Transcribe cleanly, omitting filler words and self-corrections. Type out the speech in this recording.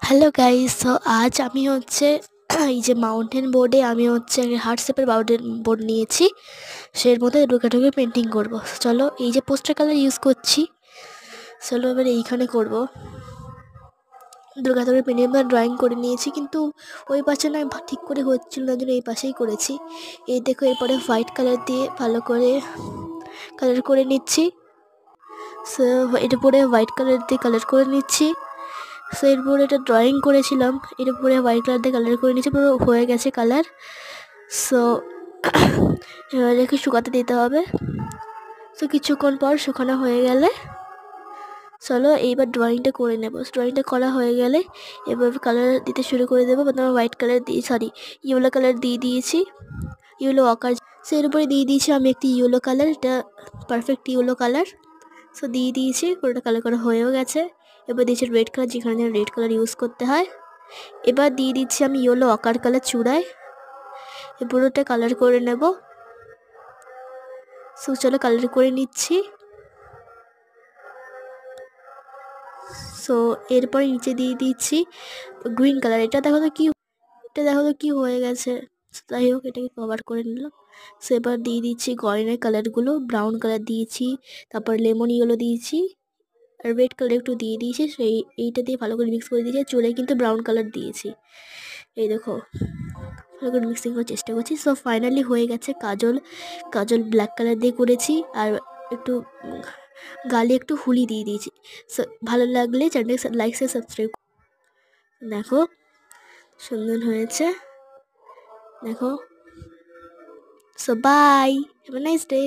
Hello guys, so আজ আমি হচ্ছে এই যে মাউন্টেন বোর্ডে আমি হচ্ছে হার্ট শেপের বোর্ড নিয়েছি। সের মধ্যে ঢুকে পেন্টিং করব। চলো, এই যে পোস্টার কালার ইউজ করছি, চলো এবার এইখানে করব। দুর্গা পেন্টিং ড্রয়িং করে নিয়েছি, কিন্তু ওই পাশে না ঠিক করে হচ্ছিল না, জন্য এই পাশেই করেছি। এই দেখো, এরপরে হোয়াইট কালার দিয়ে ভালো করে কালার করে নিচ্ছি। সো এর উপরে হোয়াইট কালার দিয়ে কালার করে নিচ্ছি। সো এরপরে এটা ড্রয়িং করেছিলাম, এর উপরে হোয়াইট কালার দিয়ে কালার করে নিয়েছি, পুরো হয়ে গেছে কালার। সো এবার রেখে শুকাতে দিতে হবে। সো কিছুক্ষণ পর শুকানো হয়ে গেলে চলো এইবার ড্রয়িংটা করে নেব। ড্রয়িংটা করা হয়ে গেলে এবার কালার দিতে শুরু করে দেবো। প্রথমে হোয়াইট কালার ইয়েলো কালার দিয়ে দিয়েছি, ইয়েলো আকার। সো এর উপরে দিয়ে দিয়েছি আমি একটি ইয়েলো কালার, এটা পারফেক্ট ইয়েলো কালার। সো দিয়ে দিয়েছি, পুরোটা কালার করা হয়েও গেছে। এবার দিয়েছি রেড কালার, যেখানে রেড কালার ইউজ করতে হয়। এবার দিয়ে দিচ্ছি আমি ইয়েলো আকার কালার চূড়ায়, এ পুরোটা কালার করে নেব। সো চলো কালার করে নিচ্ছি। সো এরপরে নিচে দিয়ে দিচ্ছি গ্রিন কালার। এটা দেখো তো কি হয়ে গেছে। যাই হোক, এটাকে কভার করে নিলাম। সো এবার দিয়ে দিচ্ছি গয়নার কালারগুলো। ব্রাউন কালার দিয়েছি, তারপর লেমন ইয়েলো দিয়েছি, আর রেড কালার একটু দিয়ে দিয়েছি। এইটা দিয়ে ভালো করে মিক্স করে দিয়েছি। চুলে কিন্তু ব্রাউন কালার দিয়েছি, এই দেখো ভালো করে মিক্সিং করার চেষ্টা করছি। সো ফাইনালি হয়ে গেছে কাজল ব্ল্যাক কালার দিয়ে করেছি, আর একটু গালে একটু হুলি দিয়ে দিয়েছি। সো ভালো লাগলে চ্যানেলটাকে লাইক সাবস্ক্রাইব। দেখো সুন্দর হয়েছে, দেখো। So bye, have a nice day.